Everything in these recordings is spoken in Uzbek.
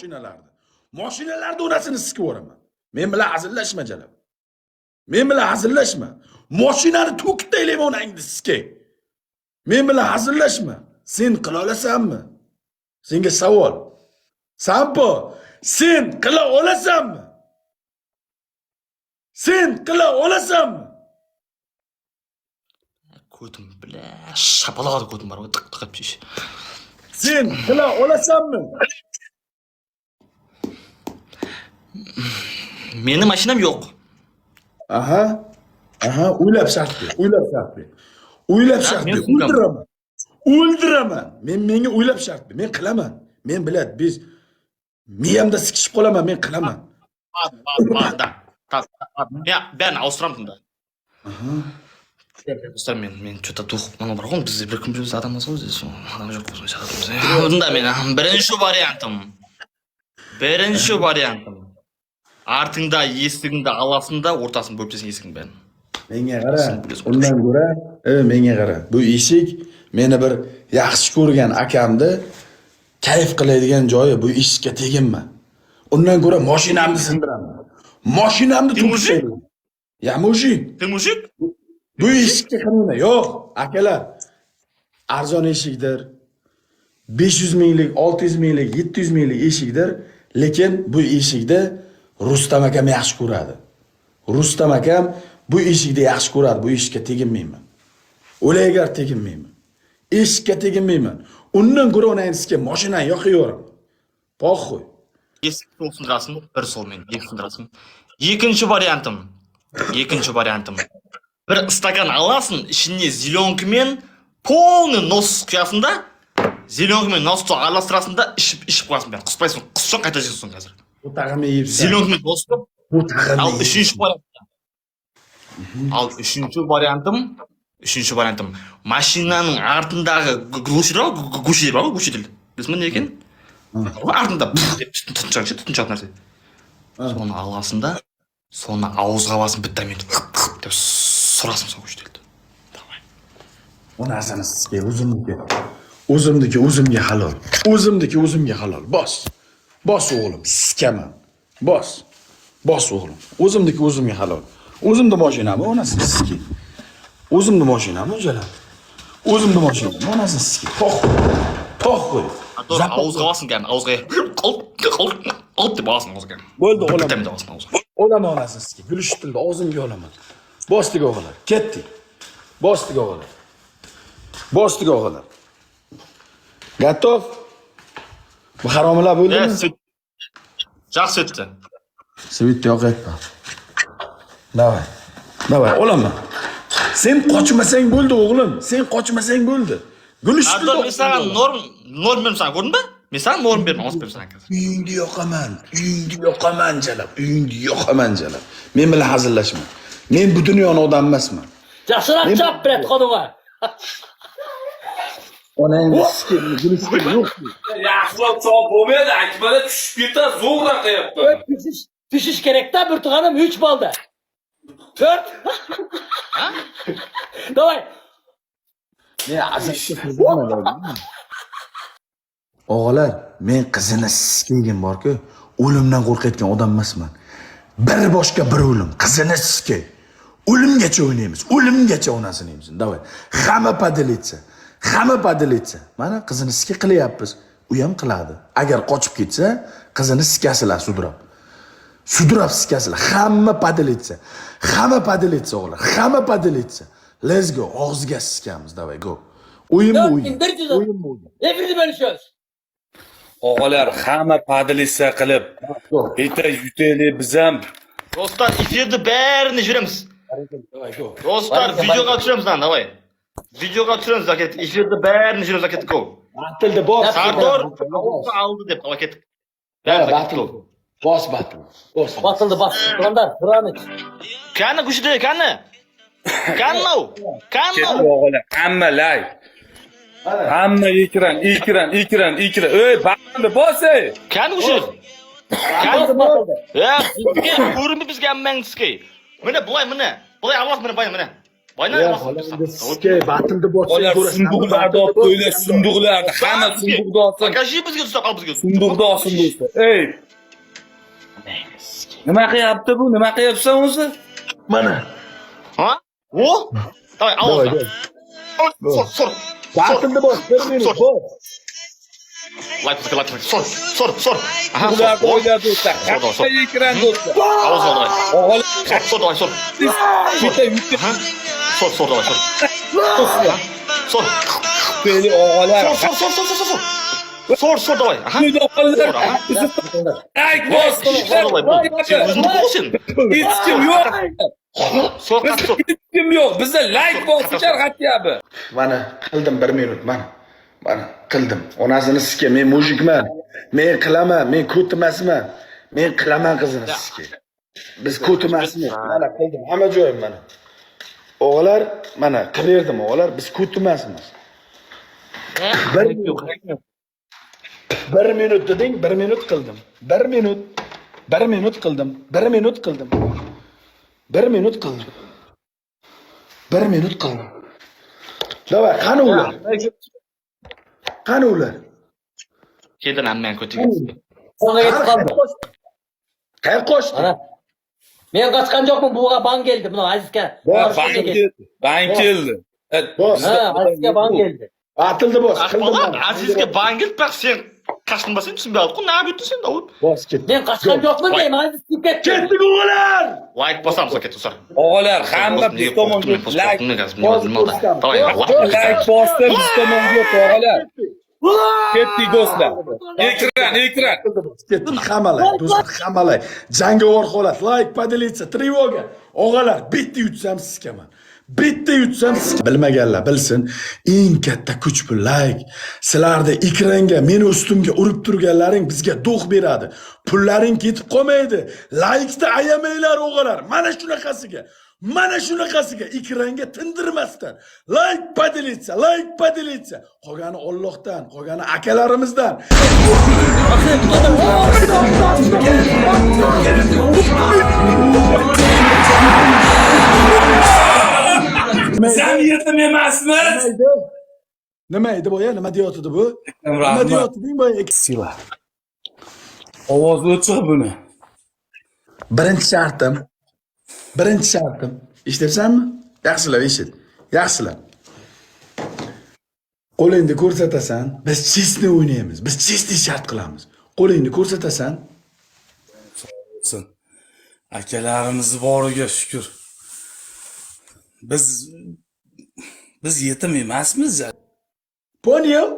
mashinalarni. Mashinalarni onasini sikib o'raman. Men bilan hazillashma jalab. Men bilan hazillashma. Mashinani to'kib taylayman onangni sikay. Men bilan hazillashma. Sen qila olasanmi? Senga savol. Sampo, sen qila olasanmi? Sen qila olasanmi? Ko'dim bila, shapaloqda ko'dim bor, tiq qilib pish. Sen qila olasanmi? Meni mashinam yo'q. Aha. O'ylab shart ber. O'ylab shart ber. O'ldiraman. Menga o'ylab shart ber. Men qilaman. Men biladi, biz miyamda sikishib qolaman, men qilaman. Ya, ben Avstraliya'm da. Men что-то duh mana bor, biz bir kun biz adamdan so'zlaymiz. Adam yo'q bo'lsa chaqiramiz. Bunda men birinchi variantim. Artingda, esligingda, alasında, o'rtasini bo'lib tasang esing ben. Menga qara. Undan ko'ra, menga qara. Bu eshik meni bir yaxshi ko'rgan akamni kayf qiladigan joyi, bu eshikka teginma. Undan ko'ra mashinamni sindiraman. Mashinamni to'kishayman. Ya mujik. Ты mujik? Bu eshikka qilmayman. Yo'q, akalar. Arzon eshikdir. 500 minglik, 600 minglik, 700 minglik eshikdir, lekin bu eshikda Rustam akam yaxshi ko'radi. Rustam akam bu eshikda yaxshi ko'radi. Bu eshikka teginmayman. O'laygar teginmayman. Eshikka teginmayman. Undan ko'ra onangizga mashinani yoqayo'raman. Poxoy. Eshikni o'sindirasin, bir sol men, o'sindirasin. Ikkinchi variantim. Bir stakan alasin, ishini zilyonkamen полный нос quyasin da, zilyonkamen nosni aralashtirasın da ishib qo'yasin ben. Qusmaysin, qusson qaytajasin hozir. Bu tag'imni yeysan. Zilyonkamen nosni bu tag'imni. Al üçüncü variantim. Mashinaning artindagi gushi dil. Bilsizmi ne ekan? Артында тұтыншақ нәрсе. Соны аласың да, соны ауызға басын бітамен деп сұрасың сол күшті. Давай. Оны асаныз, o'zimniki halol. O'zimga halol. Bos o'g'lim, sikaman. Bos o'g'lim. O'zimga halol. O'zimda mashinami, onasini siki. O'zimda mashinami, o'jalar. O'zimda mashinami, onasini siki. To'q. Doğru, ağızga basın gelin, ağızga. Qolp deb basın ağızga. Bo'ldi, olaman. Bitta basın ağızga. Olaman onasini siki. Gülüş tilda og'zimga olaman. Bosdik o'g'illar, ketdik. Bosdik o'g'illar. Готов? Bu haromilar bo'ldimi? Evet, жақсы өтті. Svit yo'q aytma. Davay, olaman. Sen qochmasang bo'ldi o'g'lim. Gülüş tilda. Men sana norm berim sana, gördün mü? Men sana norm berim, az berim sana. Uyingda yo'qaman jalab. Men bilan hazillashma. Men bu dunyoning odami emasman. Yaxshiroq chop beradi xonuga. Onangni sikini gülüştür yo'q. Yaxshiroq chop bo'lmaydi, akmala tushib ketadi, zo'rroq qilyapti. Pishish kerak-da, bir tug'anim 3 bo'ldi. 4. Davay. Men azizman. O'g'lar, men qizini sikigim bor-ku, o'limdan qo'rqayotgan odam emasman. Bir boshqa bir o'lim, qizini sikay. O'limgacha o'ynaymiz, o'limgacha onasini yeymiz. Davay. Hamma padilitsa. Mana qizini sikay qilyapmiz. U ham qiladi. Agar qochib ketsa, qizini sikasizlar sudrab sikasizlar. Hamma padilitsa o'g'lar. Hamma padilitsa. Let's go. Og'ziga sikamiz. Davay, go. O'yin bu. Efendim bölüşüyoruz. O'g'lar, hamma padilisa qilib, bitta yutaylik biz ham. Dostlar, efirde bärini jüremiz. Dostlar, videoga tushiramiz lan, davay. Videoga tushiramiz zaket. Efirde bärini jüremiz zaket go. Batildi bos. Sardor aldı deb zaket. Batil. Bos. Batildi bos. Qurandar, Quraniç. Kanni kushdi, kanni. Kanno. O'g'lar, hamma lay. Hamma ekran. Ey, baqni bos ey. Kanni kushdi. Batildi batildi. Ya, ko'rinib bizga hammangizga. Mana bulay Allah mana. Boyna Yo, olmasin. holanda sizga batilni bosib Olar sunduqlarda olib qo'ylar, sunduqlarda hamma sunduqda olsin. Akashi bizga tushib qol bizga. Sunduqda olsin do'stlar. Ey, nima qilyapti bu? Nima qilyapsan o'zi? Mana. Ha? O? Davay, Davay, avval. Sor. Batilni bos, 1 minut bos. Like. Sor. Aha, Ularda o'ylar do'stlar. Sor. Katta ekran do'stlar. Avaz ol davay. O'g'il, Sor. bitta yutib Ha? Sor davay, sor. qo'yli o'g'illar. Sor davay. Aha. Quyda o'g'illar. Ay, Sor davay. Sen o'zingni qo'ysin. Hech kim yo'q. Sor. Hech kim yo'q. Bizda like bosishar xatyapti. Mana qildim 1 minut, mana qildim. Onasini sizga men mujikman. Men qilaman, men ko't emasman. Men qilaman qizini sizga. Biz ko't emasmiz. Mana qildim, hamma joyim mana. O'g'lar, mana qilib berdim o'g'lar, biz ko't emasmiz. 1 minut deding, 1 minut qildim. 1 minut. 1 minut qildim. 1 minut qildim. 1 minut qildim. 1 minut qildim. Davay, qani ular? Qani ular? Kedin amman ko'tiga. Sana yetib qoldi. Qayerga qochdi? Ana. Men qochgan yo'qman, buga ban keldi. Buni Azizga. Ban keldi. Bos. Ha, Azizga ban keldi. Atildi bos. Ahmoq, Azizga bangil baq sen qashqinbasan, tushunmayapti. Nima yaptın sen Davud? Bos ketdi. Men qochgan yo'qman deyman, Aziz ketib ketdi. Ketdik o'g'lar. Like bosamiz ket usar. O'g'illar, hamma biz tomonga like bosdi, biz tomonga o'g'illar. Ketdik do'stlar. Ekran. Ketdik hammalay, do'stlar, hammalay. Jangovar holat, like, podelиться, trevoga. O'g'lar, bitta yutsam sizgaman. Bitta yutsam sizga. Bilmaganlar bilsin, eng katta kuch bu like. Sizlarda ekranga, meni ustimga urib turganlaring bizga do'q beradi. Pullaring ketib qolmaydi. Like'ni ayamanglar o'g'lar. Mana shunaqasiga ekranga tindirmasdan. Like, podelиться. Qolgani Allohdan, qolgani akalarimizdan. Sen yetim emasmiz. Nima edi boya? Nima deyotdi bu? Nima Rahmat. deyotding boya? Sila. Ovoz o'chiq buni. Birinchi shartim. Eshityapsanmi? Yaxshilab eshit. Yaxshilab. Qo'lingni ko'rsatasan, biz chestni o'ynaymiz. Biz chestni shart qilamiz. Qo'lingni ko'rsatasan. Olsun. Akalarimiz boriga shukr. Biz yetim emasmiz. Понял?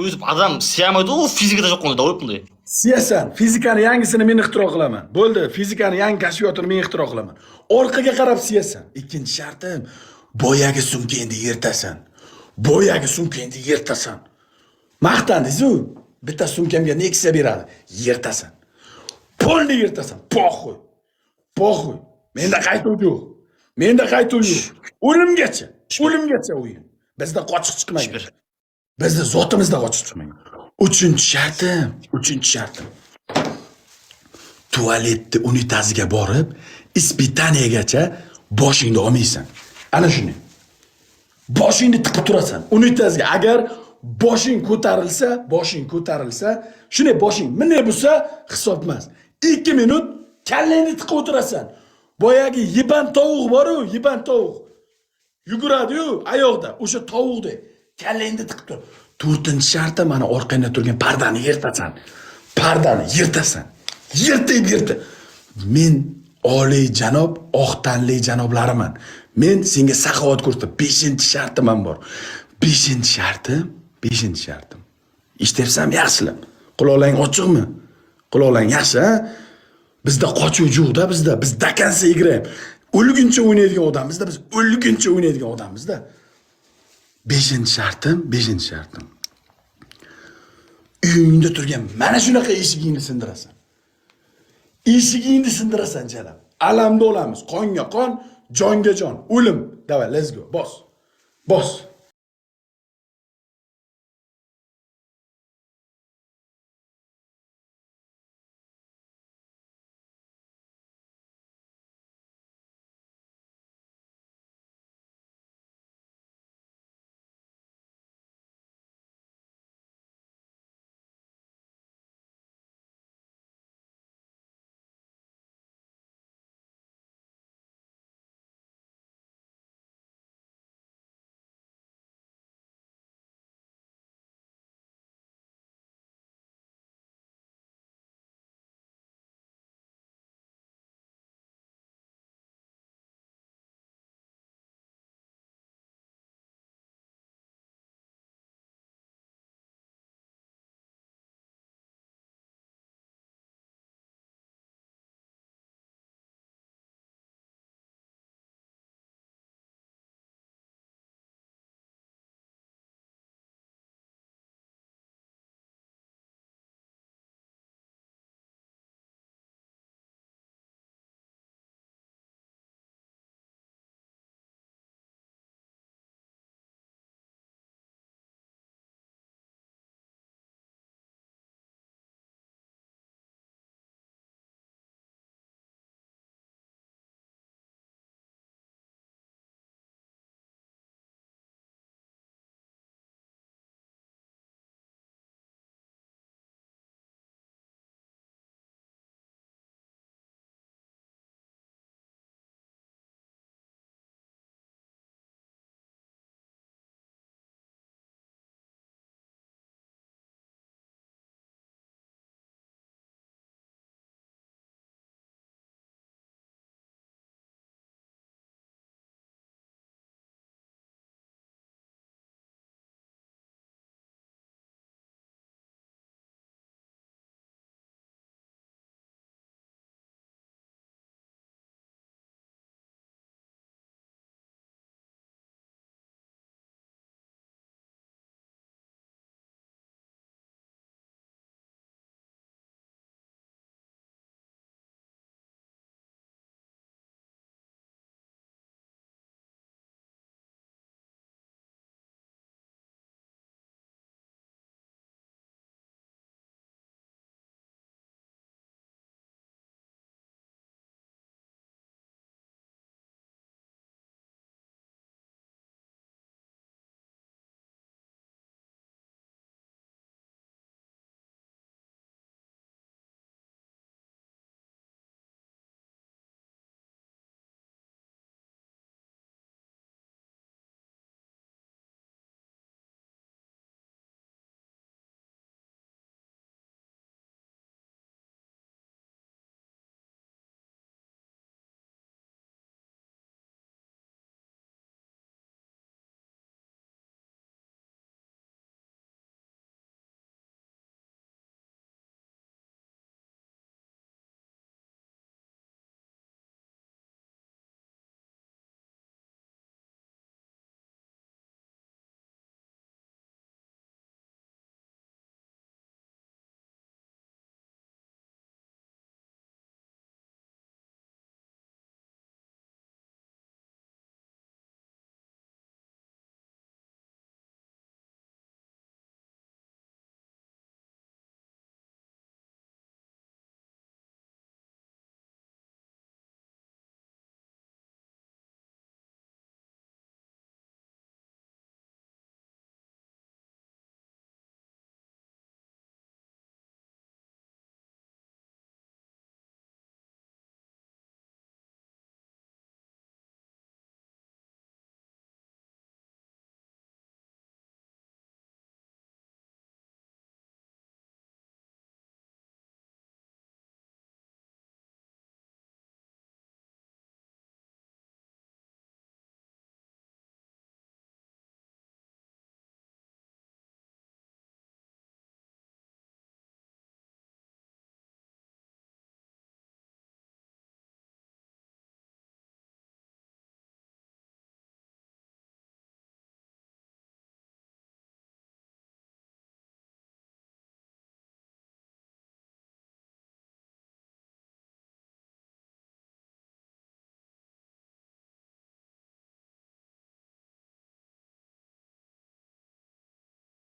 O'zib adam siyamaydi, u fizikada yo'q qoldi, Davud bunday. Siyasan, fizikani yangisini men ixtiro qilaman. Bo'ldi, fizikani yangi kashfiyotini men ixtiro qilaman. Orqaga qarab siyasan. Ikkinchi shartim, boyagi sumkangni yirtasan. Maqtandingiz-ku. Bitta sumkamga Nexia beradi, yirtasan. Polni yirtasan. Poxoy. Menda qaytuv yo'q. O'limgacha o'yin. Bizda qochiq chiqmaydi. Bizda zotimizda qochiq chiqmaydi. Uchinchi shartim. Tualetni unitaziga borib, ispitaniyagacha boshingni olmaysan. Ana shuni. Boshingni tiqib turasan. Unitaziga agar boshing ko'tarilsa, shunday boshing bunday bo'lsa hisob emas. 2 minut kallangni tiqib o'tirasan. Boyagi yiban tovuq bor-ku, yuguradi-yu oyoqda, o'sha tovuqdek kallangni tiqib tur. 4-sharti mana orqangda turgan pardani yirtasan. Yirta. Men oliy janob, oq tanli janoblariman. Men senga saxovat ko'rsatib 5-shartim ham bor. 5-shartim. Eshityapsanmi yaxshilab? Quloqlaring ochiqmi? Quloqlaring yaxshi, ha? Bizda qochuv yo'q-da, biz dakansa igraymiz. O'lguncha o'ynaydigan odammiz-da, biz o'lguncha o'ynaydigan odammiz-da. 5-shartim. Uyingda turgan mana shunaqa eshigingni sindirasan. Jalab. Alamda olamiz. Qonga qon, jonga jon. O'lim. Davay, let's go. Boss.